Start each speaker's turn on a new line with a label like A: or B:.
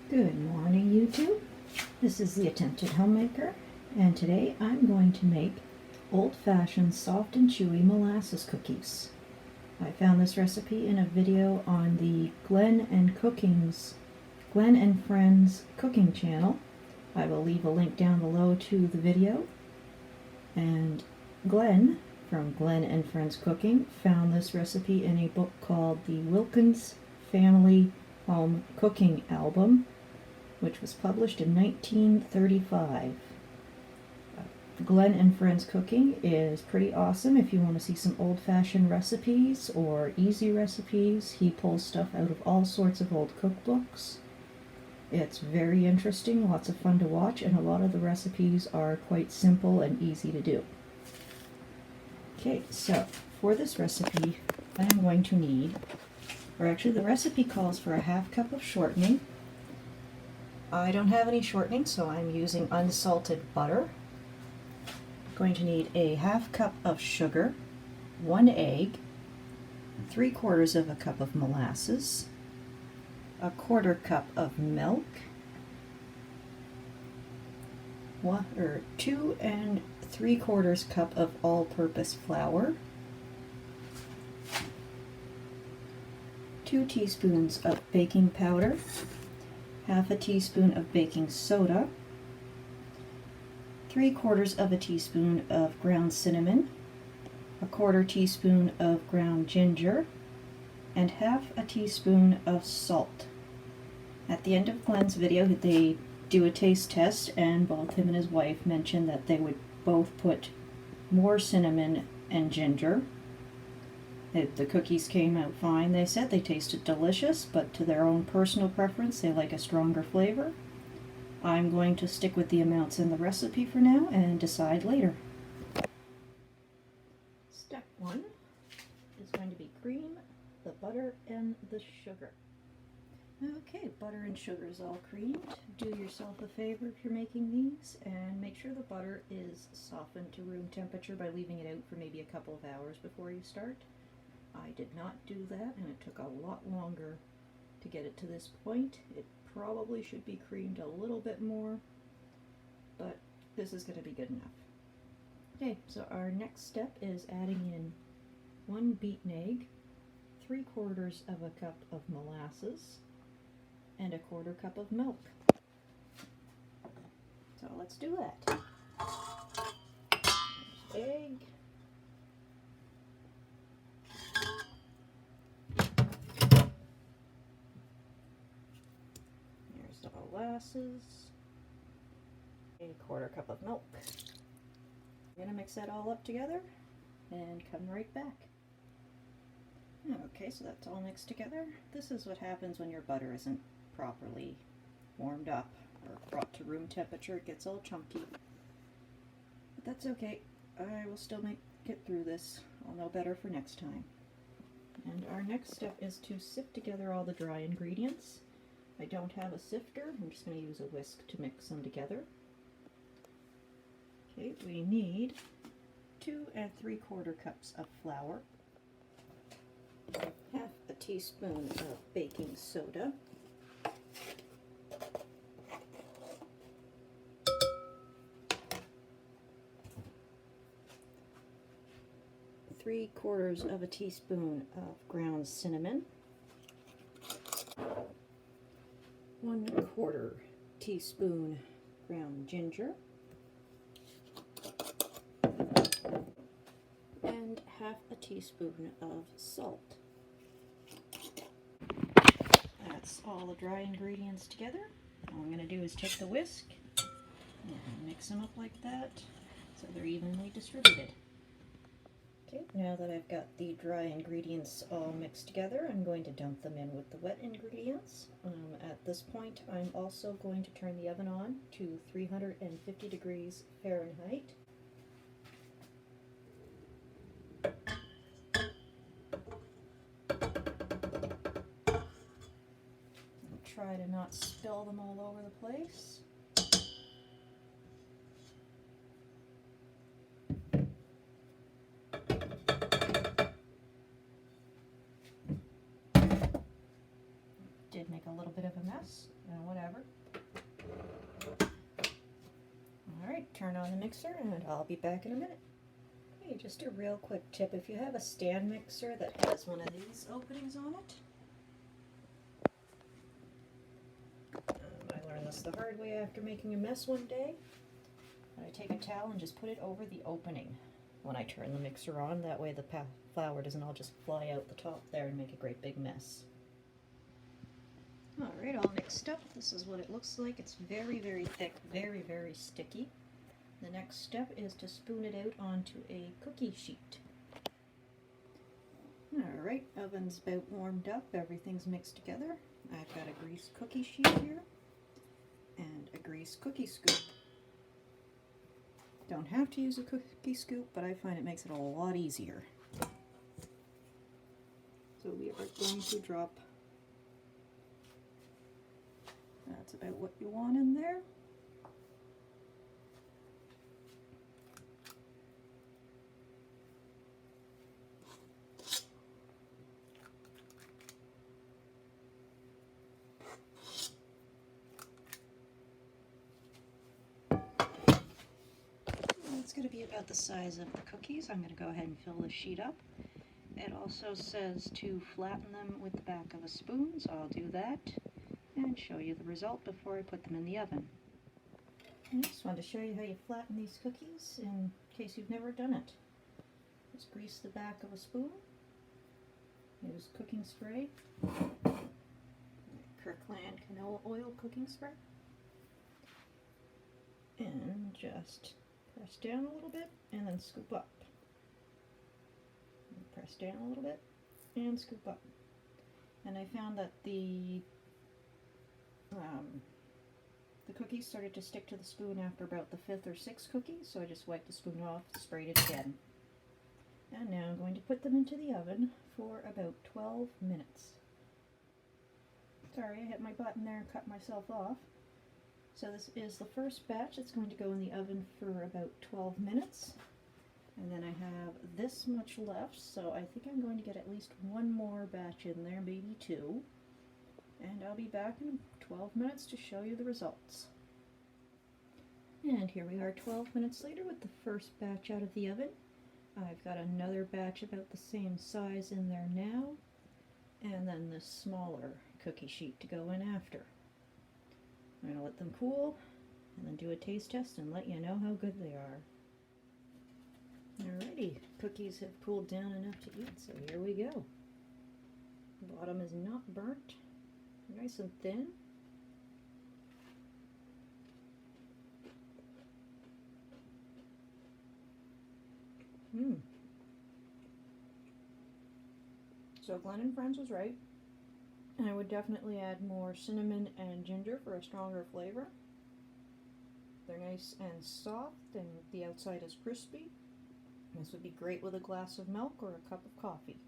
A: Good morning, YouTube. This is the Attempted Homemaker, and today I'm going to make old-fashioned soft and chewy molasses cookies. I found this recipe in a video on the Glenn and Friends cooking channel. I will leave a link down below to the video. And Glenn from Glenn and Friends Cooking found this recipe in a book called the Wilkins Family Home Cooking Album, which was published in 1935. Glenn and Friends Cooking is pretty awesome if you want to see some old-fashioned recipes or easy recipes. He pulls stuff out of all sorts of old cookbooks. It's very interesting, lots of fun to watch, and a lot of the recipes are quite simple and easy to do. Okay, so for this recipe I am going to need, or actually the recipe calls for a half cup of shortening. I don't have any shortening, so I'm using unsalted butter. I'm going to need a half cup of sugar, 1 egg, 3/4 of a cup of molasses, a 1/4 cup of milk, 2 3/4 cup of all-purpose flour, 2 teaspoons of baking powder, half a teaspoon of baking soda, 3/4 of a teaspoon of ground cinnamon, a 1/4 teaspoon of ground ginger, and half a teaspoon of salt. At the end of Glenn's video, they do a taste test, and both him and his wife mentioned that they would both put more cinnamon and ginger. The cookies came out fine. They said they tasted delicious, but to their own personal preference, they like a stronger flavor. I'm going to stick with the amounts in the recipe for now and decide later. Step 1 is going to be cream, the butter, and the sugar. Okay, butter and sugar is all creamed. Do yourself a favor if you're making these and make sure the butter is softened to room temperature by leaving it out for maybe a couple of hours before you start. I did not do that, and it took a lot longer to get it to this point. It probably should be creamed a little bit more, but this is going to be good enough. Okay, so our next step is adding in 1 beaten egg, 3/4 of a cup of molasses, and a 1/4 cup of milk. So let's do that. There's egg. There's the molasses. A 1/4 cup of milk. I'm going to mix that all up together and come right back. Okay, so that's all mixed together. This is what happens when your butter isn't properly warmed up or brought to room temperature. It gets all chunky. But that's okay. I will still get through this. I'll know better for next time. And our next step is to sift together all the dry ingredients. I don't have a sifter. I'm just going to use a whisk to mix them together. Okay, we need 2 3/4 cups of flour, half a teaspoon of baking soda, 3/4 of a teaspoon of ground cinnamon, 1/4 teaspoon ground ginger, and half a teaspoon of salt. That's all the dry ingredients together. All I'm going to do is take the whisk and mix them up like that so they're evenly distributed. Okay, now that I've got the dry ingredients all mixed together, I'm going to dump them in with the wet ingredients. At this point, I'm also going to turn the oven on to 350 degrees Fahrenheit. Try to not spill them all over the place. little bit of a mess, whatever. Alright, turn on the mixer and I'll be back in a minute. Hey, just a real quick tip, if you have a stand mixer that has one of these openings on it, I learned this the hard way after making a mess one day. I take a towel and just put it over the opening when I turn the mixer on, that way the flour doesn't all just fly out the top there and make a great big mess. Alright, all mixed up. This is what it looks like. It's very, very thick, very, very sticky. The next step is to spoon it out onto a cookie sheet. Alright, oven's about warmed up. Everything's mixed together. I've got a greased cookie sheet here and a greased cookie scoop. Don't have to use a cookie scoop, but I find it makes it a lot easier. So we are going to drop, that's about what you want in there. It's going to be about the size of the cookies. I'm going to go ahead and fill the sheet up. It also says to flatten them with the back of a spoon, so I'll do that and show you the result before I put them in the oven. I just wanted to show you how you flatten these cookies in case you've never done it. Just grease the back of a spoon, use cooking spray, Kirkland canola oil cooking spray, and just press down a little bit and then scoop up. Press down a little bit and scoop up. And I found that the cookies started to stick to the spoon after about the 5th or 6th cookie, so I just wiped the spoon off, sprayed it again. And now I'm going to put them into the oven for about 12 minutes. Sorry, I hit my button there and cut myself off. So this is the first batch. It's going to go in the oven for about 12 minutes. And then I have this much left, so I think I'm going to get at least one more batch in there, maybe 2. And I'll be back in 12 minutes to show you the results. And here we are 12 minutes later with the first batch out of the oven. I've got another batch about the same size in there now, and then this smaller cookie sheet to go in after. I'm going to let them cool, and then do a taste test and let you know how good they are. Alrighty, cookies have cooled down enough to eat, so here we go. The bottom is not burnt, nice and thin. So Glenn and Friends was right. I would definitely add more cinnamon and ginger for a stronger flavor. They're nice and soft, and the outside is crispy. This would be great with a glass of milk or a cup of coffee.